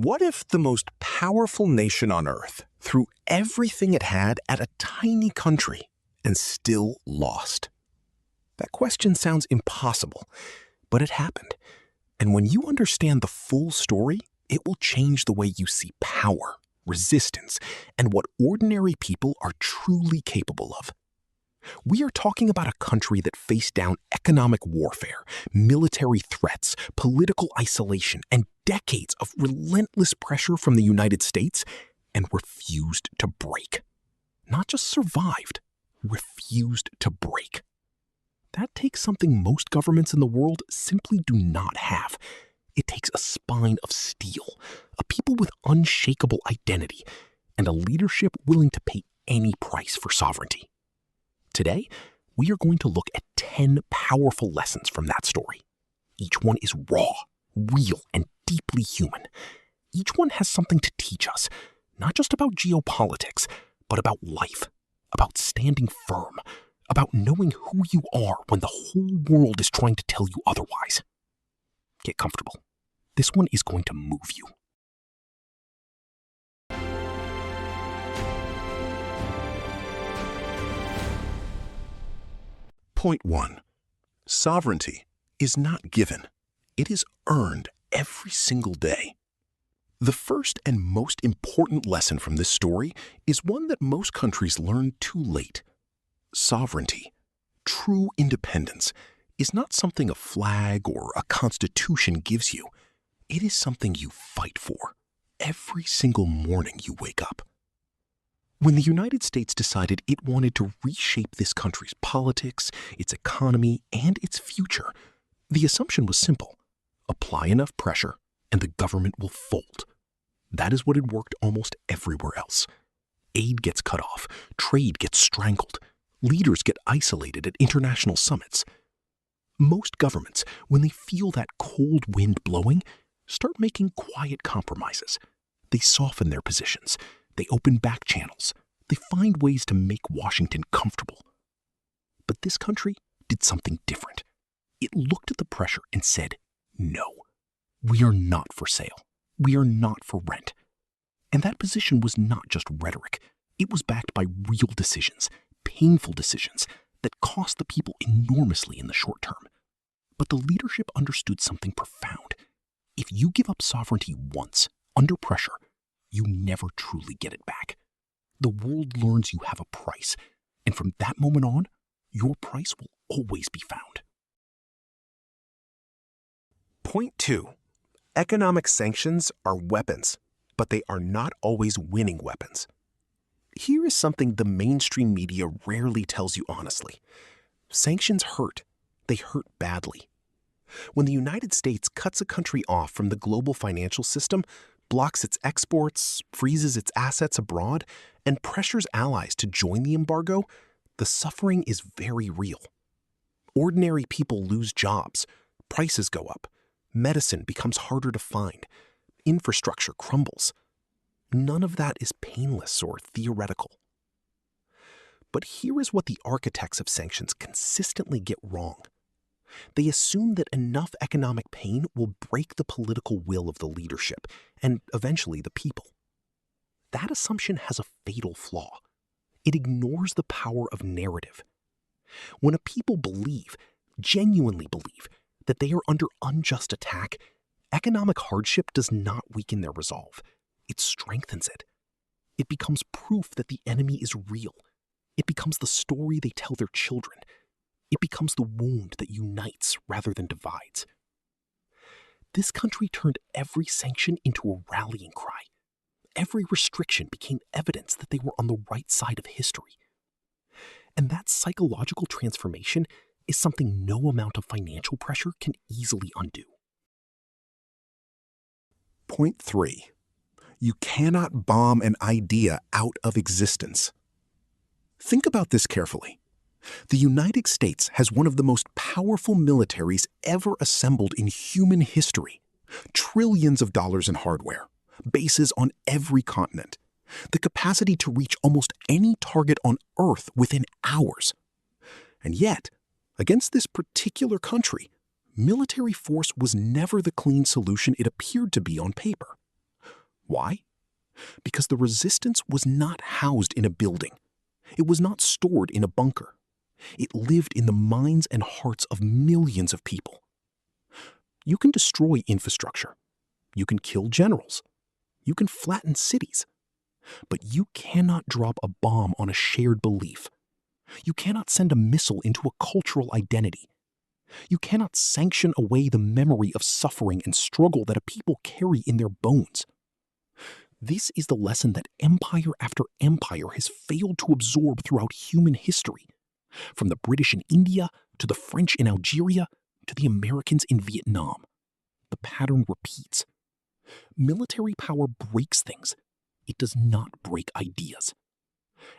What if the most powerful nation on Earth threw everything it had at a tiny country and still lost? That question sounds impossible, but it happened. And when you understand the full story, it will change the way you see power, resistance, and what ordinary people are truly capable of. We are talking about a country that faced down economic warfare, military threats, political isolation, and decades of relentless pressure from the United States and refused to break. Not just survived, refused to break. That takes something most governments in the world simply do not have. It takes a spine of steel, a people with unshakable identity, and a leadership willing to pay any price for sovereignty. Today, we are going to look at 10 powerful lessons from that story. Each one is raw, real, and deeply human. Each one has something to teach us, not just about geopolitics, but about life, about standing firm, about knowing who you are when the whole world is trying to tell you otherwise. Get comfortable. This one is going to move you. Point 1. Sovereignty is not given. It is earned every single day. The first and most important lesson from this story is one that most countries learn too late. Sovereignty, true independence, is not something a flag or a constitution gives you. It is something you fight for every single morning you wake up. When the United States decided it wanted to reshape this country's politics, its economy, and its future, the assumption was simple. Apply enough pressure, and the government will fold. That is what had worked almost everywhere else. Aid gets cut off, trade gets strangled, leaders get isolated at international summits. Most governments, when they feel that cold wind blowing, start making quiet compromises. They soften their positions. They open back channels. They find ways to make Washington comfortable. But this country did something different. It looked at the pressure and said, no, we are not for sale. We are not for rent. And that position was not just rhetoric. It was backed by real decisions, painful decisions that cost the people enormously in the short term. But the leadership understood something profound. If you give up sovereignty once, under pressure, you never truly get it back. The world learns you have a price, and from that moment on, your price will always be found. Point 2. Economic sanctions are weapons, but they are not always winning weapons. Here is something the mainstream media rarely tells you honestly. Sanctions hurt. They hurt badly. When the United States cuts a country off from the global financial system, blocks its exports, freezes its assets abroad, and pressures allies to join the embargo, the suffering is very real. Ordinary people lose jobs, prices go up, medicine becomes harder to find, infrastructure crumbles. None of that is painless or theoretical. But here is what the architects of sanctions consistently get wrong. They assume that enough economic pain will break the political will of the leadership and eventually the people. That assumption has a fatal flaw. It ignores the power of narrative. When a people believe, genuinely believe, that they are under unjust attack, economic hardship does not weaken their resolve. It strengthens it. It becomes proof that the enemy is real. It becomes the story they tell their children. It becomes the wound that unites rather than divides. This country turned every sanction into a rallying cry. Every restriction became evidence that they were on the right side of history. And that psychological transformation is something no amount of financial pressure can easily undo. Point 3. You cannot bomb an idea out of existence. Think about this carefully. The United States has one of the most powerful militaries ever assembled in human history. Trillions of dollars in hardware, bases on every continent, the capacity to reach almost any target on Earth within hours. And yet, against this particular country, military force was never the clean solution it appeared to be on paper. Why? Because the resistance was not housed in a building. It was not stored in a bunker. It lived in the minds and hearts of millions of people. You can destroy infrastructure. You can kill generals. You can flatten cities. But you cannot drop a bomb on a shared belief. You cannot send a missile into a cultural identity. You cannot sanction away the memory of suffering and struggle that a people carry in their bones. This is the lesson that empire after empire has failed to absorb throughout human history, from the British in India to the French in Algeria to the Americans in Vietnam. The pattern repeats. Military power breaks things. It does not break ideas.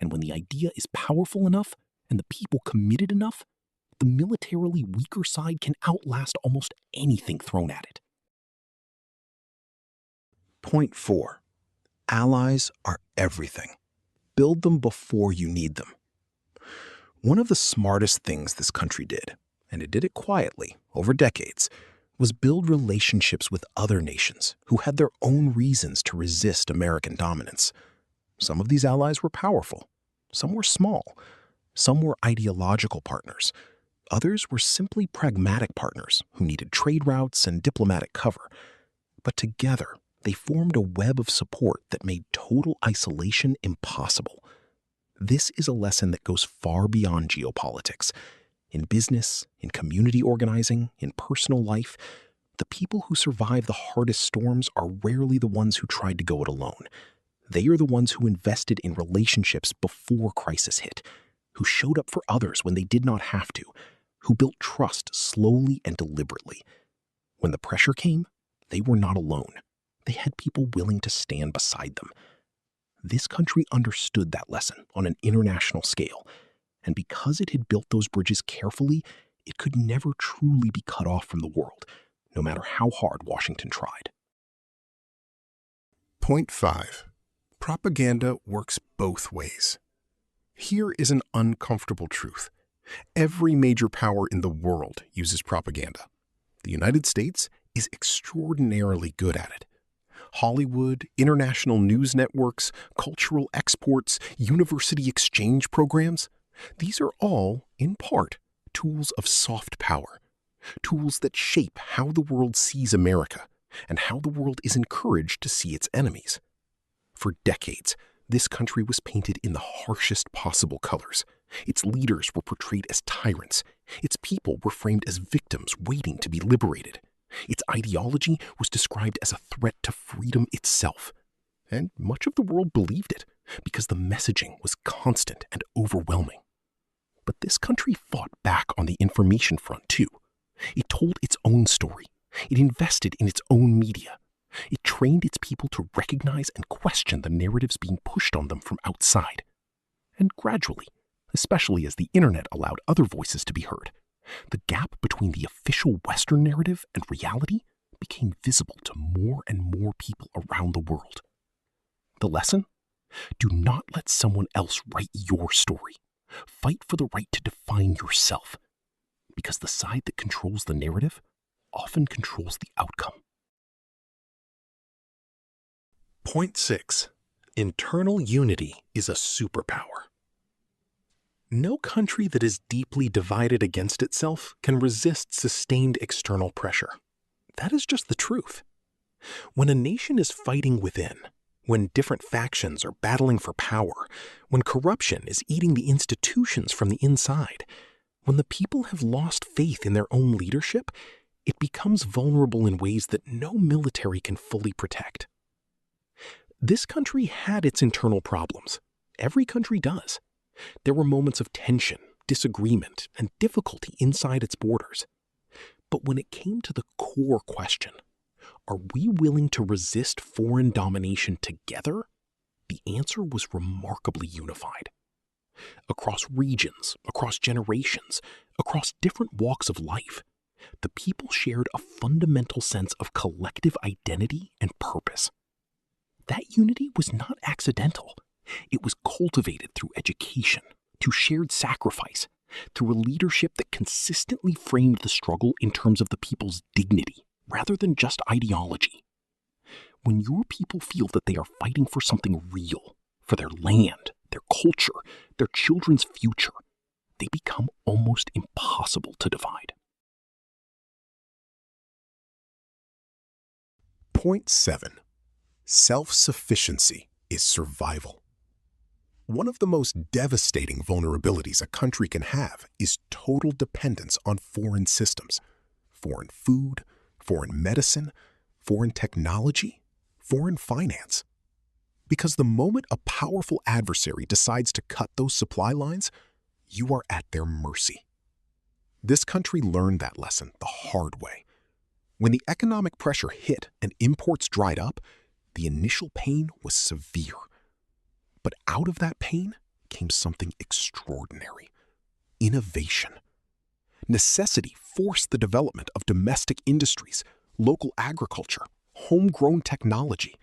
And when the idea is powerful enough and the people committed enough, the militarily weaker side can outlast almost anything thrown at it. Point 4. Allies are everything. Build them before you need them. One of the smartest things this country did, and it did it quietly over decades, was build relationships with other nations who had their own reasons to resist American dominance. Some of these allies were powerful. Some were small. Some were ideological partners. Others were simply pragmatic partners who needed trade routes and diplomatic cover. But together, they formed a web of support that made total isolation impossible. This is a lesson that goes far beyond geopolitics. In business, in community organizing, in personal life, the people who survive the hardest storms are rarely the ones who tried to go it alone. They are the ones who invested in relationships before crisis hit, who showed up for others when they did not have to, who built trust slowly and deliberately. When the pressure came, they were not alone. They had people willing to stand beside them. This country understood that lesson on an international scale, and because it had built those bridges carefully, it could never truly be cut off from the world, no matter how hard Washington tried. Point 5. Propaganda works both ways. Here is an uncomfortable truth. Every major power in the world uses propaganda. The United States is extraordinarily good at it. Hollywood, international news networks, cultural exports, university exchange programs, these are all, in part, tools of soft power, tools that shape how the world sees America and how the world is encouraged to see its enemies. For decades, this country was painted in the harshest possible colors. Its leaders were portrayed as tyrants. Its people were framed as victims waiting to be liberated. Its ideology was described as a threat to freedom itself. And much of the world believed it because the messaging was constant and overwhelming. But this country fought back on the information front too. It told its own story. It invested in its own media. It trained its people to recognize and question the narratives being pushed on them from outside. And gradually, especially as the internet allowed other voices to be heard, the gap between the official Western narrative and reality became visible to more and more people around the world. The lesson? Do not let someone else write your story. Fight for the right to define yourself, because the side that controls the narrative often controls the outcome. Point 6. Internal unity is a superpower. No country that is deeply divided against itself can resist sustained external pressure. That is just the truth. When a nation is fighting within, when different factions are battling for power, when corruption is eating the institutions from the inside, when the people have lost faith in their own leadership, it becomes vulnerable in ways that no military can fully protect. This country had its internal problems. Every country does. There were moments of tension, disagreement, and difficulty inside its borders. But when it came to the core question, are we willing to resist foreign domination together? The answer was remarkably unified. Across regions, across generations, across different walks of life, the people shared a fundamental sense of collective identity and purpose. That unity was not accidental. It was cultivated through education, through shared sacrifice, through a leadership that consistently framed the struggle in terms of the people's dignity, rather than just ideology. When your people feel that they are fighting for something real, for their land, their culture, their children's future, they become almost impossible to divide. Point 7. Self-sufficiency is survival. One of the most devastating vulnerabilities a country can have is total dependence on foreign systems, foreign food, foreign medicine, foreign technology, foreign finance. Because the moment a powerful adversary decides to cut those supply lines, you are at their mercy. This country learned that lesson the hard way. When the economic pressure hit and imports dried up, the initial pain was severe. But out of that pain came something extraordinary: innovation. Necessity forced the development of domestic industries, local agriculture, homegrown technology.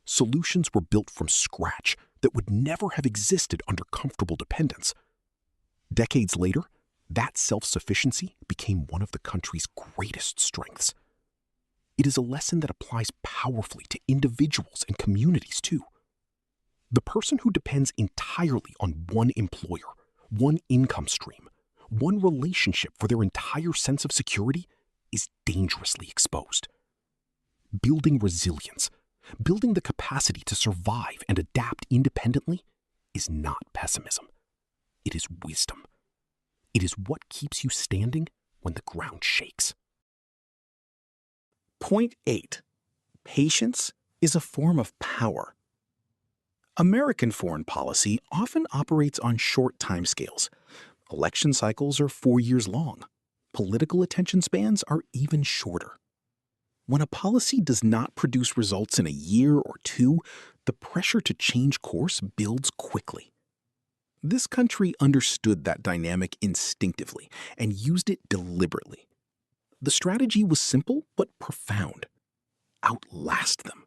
Solutions were built from scratch that would never have existed under comfortable dependence. Decades later, that self-sufficiency became one of the country's greatest strengths. It is a lesson that applies powerfully to individuals and communities too. The person who depends entirely on one employer, one income stream, one relationship for their entire sense of security is dangerously exposed. Building resilience, building the capacity to survive and adapt independently is not pessimism. It is wisdom. It is what keeps you standing when the ground shakes. Point 8. Patience is a form of power. American foreign policy often operates on short timescales. Election cycles are 4 years long. Political attention spans are even shorter. When a policy does not produce results in a year or two, the pressure to change course builds quickly. This country understood that dynamic instinctively and used it deliberately. The strategy was simple but profound. Outlast them.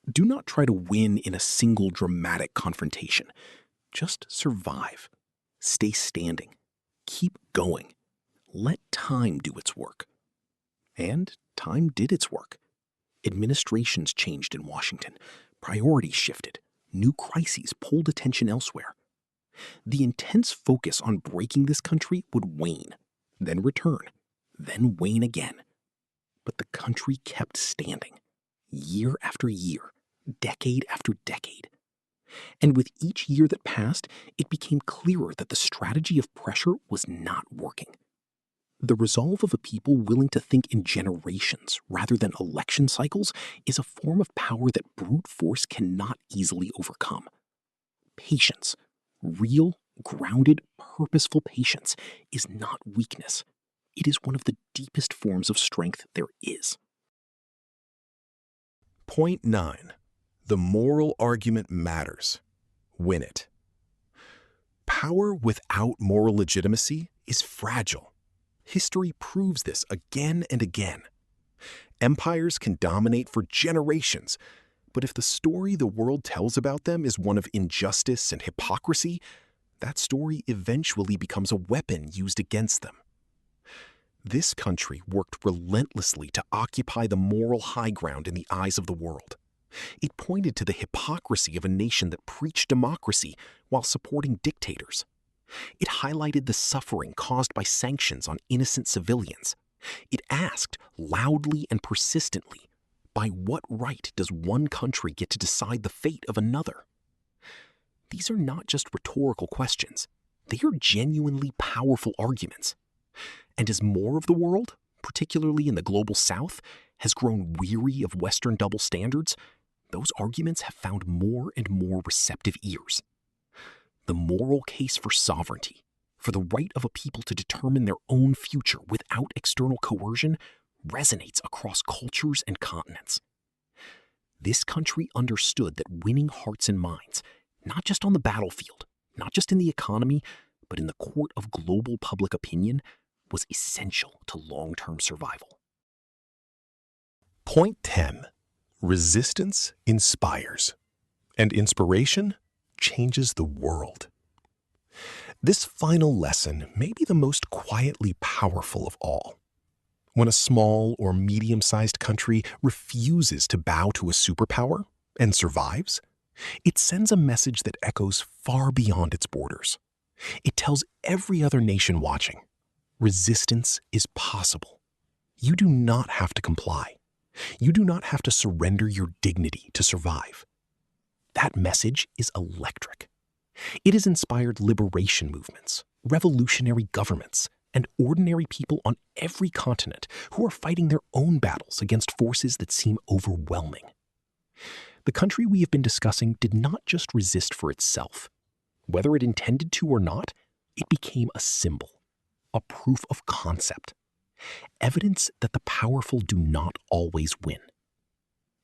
Do not try to win in a single dramatic confrontation. Just survive. Stay standing. Keep going. Let time do its work. And time did its work. Administrations changed in Washington. Priorities shifted. New crises pulled attention elsewhere. The intense focus on breaking this country would wane, then return, then wane again. But the country kept standing, year after year, decade after decade. And with each year that passed, it became clearer that the strategy of pressure was not working. The resolve of a people willing to think in generations rather than election cycles is a form of power that brute force cannot easily overcome. Patience, real, grounded, purposeful patience, is not weakness. It is one of the deepest forms of strength there is. Point 9. The moral argument matters. Win it. Power without moral legitimacy is fragile. History proves this again and again. Empires can dominate for generations, but if the story the world tells about them is one of injustice and hypocrisy, that story eventually becomes a weapon used against them. This country worked relentlessly to occupy the moral high ground in the eyes of the world. It pointed to the hypocrisy of a nation that preached democracy while supporting dictators. It highlighted the suffering caused by sanctions on innocent civilians. It asked loudly and persistently, by what right does one country get to decide the fate of another? These are not just rhetorical questions. They are genuinely powerful arguments. And as more of the world, particularly in the global South, has grown weary of Western double standards, those arguments have found more and more receptive ears. The moral case for sovereignty, for the right of a people to determine their own future without external coercion, resonates across cultures and continents. This country understood that winning hearts and minds, not just on the battlefield, not just in the economy, but in the court of global public opinion, was essential to long-term survival. Point 10. Resistance inspires, and inspiration changes the world. This final lesson may be the most quietly powerful of all. When a small or medium-sized country refuses to bow to a superpower and survives, it sends a message that echoes far beyond its borders. It tells every other nation watching, resistance is possible. You do not have to comply. You do not have to surrender your dignity to survive. That message is electric. It has inspired liberation movements, revolutionary governments, and ordinary people on every continent who are fighting their own battles against forces that seem overwhelming. The country we have been discussing did not just resist for itself. Whether it intended to or not, it became a symbol, a proof of concept, evidence that the powerful do not always win.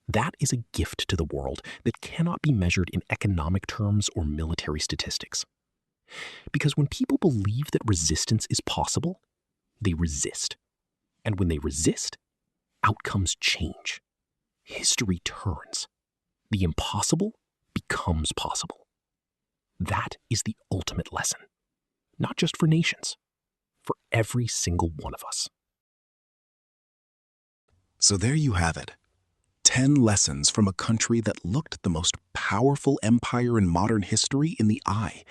That is a gift to the world that cannot be measured in economic terms or military statistics. Because when people believe that resistance is possible, they resist. And when they resist, outcomes change. History turns. The impossible becomes possible. That is the ultimate lesson, not just for nations, for every single one of us. So there you have it. 10 lessons from a country that looked the most powerful empire in modern history in the eye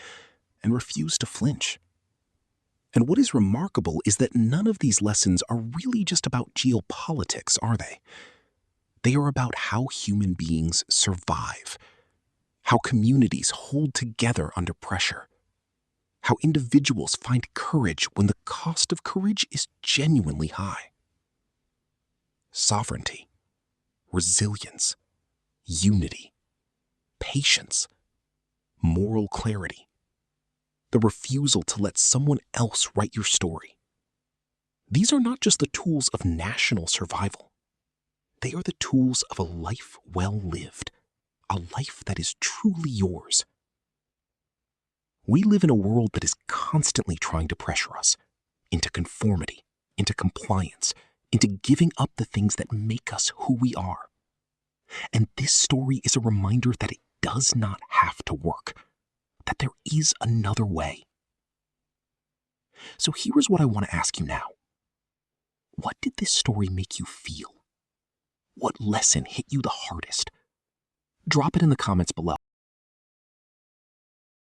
and refused to flinch. And what is remarkable is that none of these lessons are really just about geopolitics, are they? They are about how human beings survive, how communities hold together under pressure, how individuals find courage when the cost of courage is genuinely high. Sovereignty, resilience, unity, patience, moral clarity, the refusal to let someone else write your story. These are not just the tools of national survival. They are the tools of a life well lived, a life that is truly yours. We live in a world that is constantly trying to pressure us into conformity, into compliance, into giving up the things that make us who we are. And this story is a reminder that it does not have to work, that there is another way. So here's what I want to ask you now. What did this story make you feel? What lesson hit you the hardest? Drop it in the comments below.